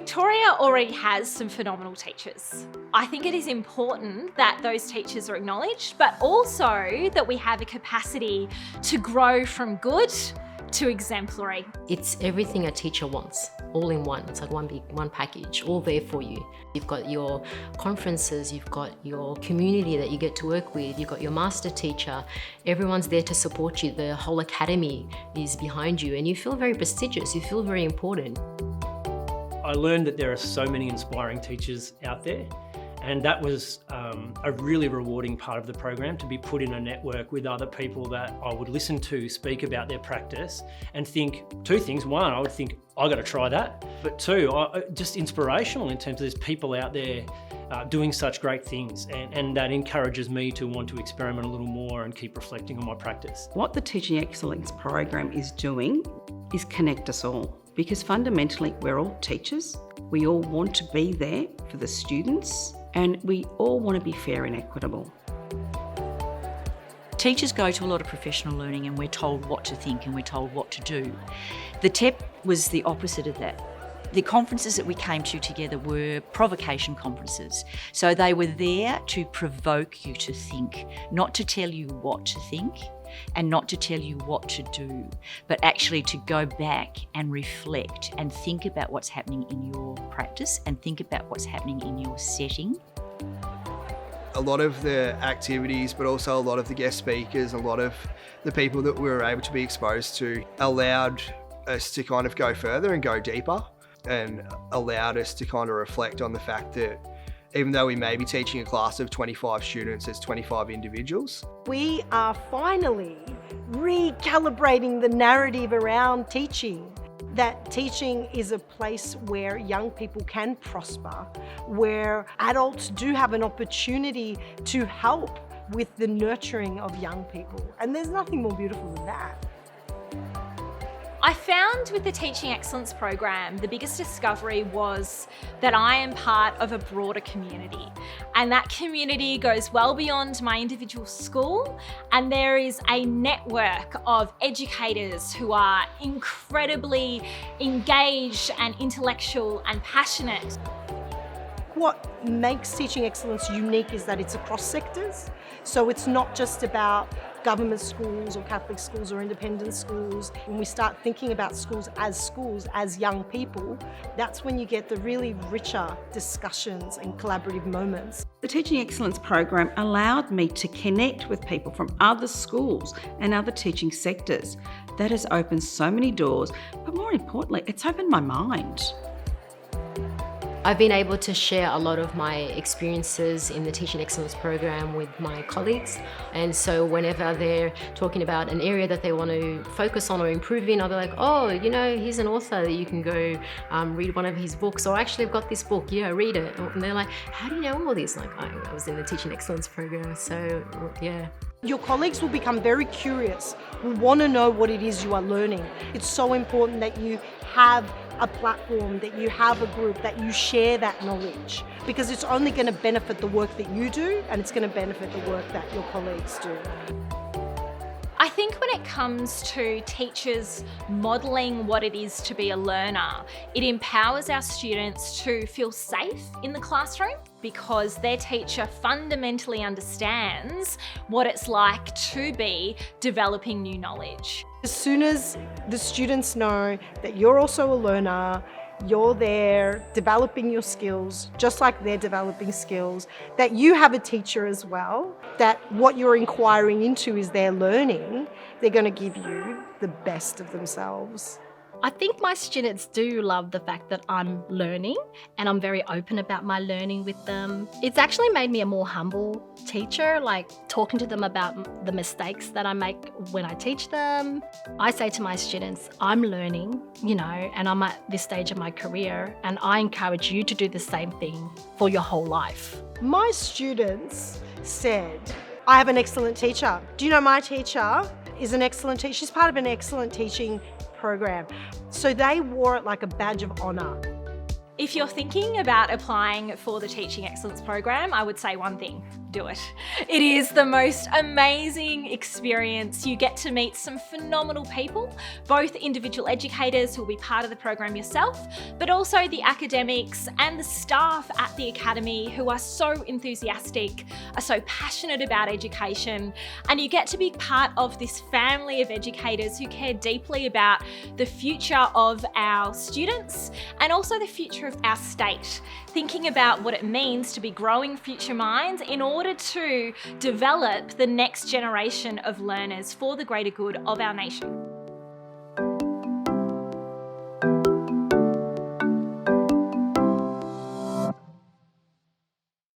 Victoria already has some phenomenal teachers. I think it is important that those teachers are acknowledged, but also that we have a capacity to grow from good to exemplary. It's everything a teacher wants, all in one. It's like one package, all there for you. You've got your conferences, you've got your community that you get to work with, you've got your master teacher, everyone's there to support you. The whole academy is behind you and you feel very prestigious, you feel very important. I learned that there are so many inspiring teachers out there, and that was a really rewarding part of the program, to be put in a network with other people that I would listen to speak about their practice and think two things. One, I would think, I got to try that. But two, just inspirational in terms of there's people out there doing such great things, and that encourages me to want to experiment a little more and keep reflecting on my practice. What the Teaching Excellence program is doing is connect us all, because fundamentally we're all teachers. We all want to be there for the students, and we all want to be fair and equitable. Teachers go to a lot of professional learning and we're told what to think and we're told what to do. The TEP was the opposite of that. The conferences that we came to together were provocation conferences. So they were there to provoke you to think, not to tell you what to think and not to tell you what to do, but actually to go back and reflect and think about what's happening in your practice and think about what's happening in your setting. A lot of the activities, but also a lot of the guest speakers, a lot of the people that we were able to be exposed to allowed us to kind of go further and go deeper, and allowed us to kind of reflect on the fact that even though we may be teaching a class of 25 students, there's 25 individuals. We are finally recalibrating the narrative around teaching. That teaching is a place where young people can prosper, where adults do have an opportunity to help with the nurturing of young people. And there's nothing more beautiful than that. I found with the Teaching Excellence program, the biggest discovery was that I am part of a broader community. And that community goes well beyond my individual school. And there is a network of educators who are incredibly engaged and intellectual and passionate. What makes Teaching Excellence unique is that it's across sectors. So it's not just about government schools or Catholic schools or independent schools. When we start thinking about schools, as young people, that's when you get the really richer discussions and collaborative moments. The Teaching Excellence program allowed me to connect with people from other schools and other teaching sectors. That has opened so many doors, but more importantly, it's opened my mind. I've been able to share a lot of my experiences in the Teaching Excellence program with my colleagues, and so whenever they're talking about an area that they want to focus on or improve in, I'll be like, oh, you know, he's an author that you can go read one of his books, or actually I've got this book, yeah, read it. And they're like, how do you know all this? Like, I was in the Teaching Excellence program, so yeah. Your colleagues will become very curious, will want to know what it is you are learning. It's so important that you have a platform, that you have a group, that you share that knowledge, because it's only going to benefit the work that you do, and it's going to benefit the work that your colleagues do. I think when it comes to teachers modelling what it is to be a learner, it empowers our students to feel safe in the classroom because their teacher fundamentally understands what it's like to be developing new knowledge. As soon as the students know that you're also a learner, you're there developing your skills, just like they're developing skills, that you have a teacher as well, that what you're inquiring into is their learning, they're going to give you the best of themselves. I think my students do love the fact that I'm learning and I'm very open about my learning with them. It's actually made me a more humble teacher, like talking to them about the mistakes that I make when I teach them. I say to my students, I'm learning, you know, and I'm at this stage of my career, and I encourage you to do the same thing for your whole life. My students said, I have an excellent teacher. Do you know my teacher is an excellent teacher? She's part of an excellent teaching program. So they wore it like a badge of honour. If you're thinking about applying for the Teaching Excellence program, I would say one thing: do it. It is the most amazing experience. You get to meet some phenomenal people, both individual educators who will be part of the program yourself, but also the academics and the staff at the Academy who are so enthusiastic, are so passionate about education, and you get to be part of this family of educators who care deeply about the future of our students and also the future of our state, thinking about what it means to be growing future minds in order to develop the next generation of learners for the greater good of our nation.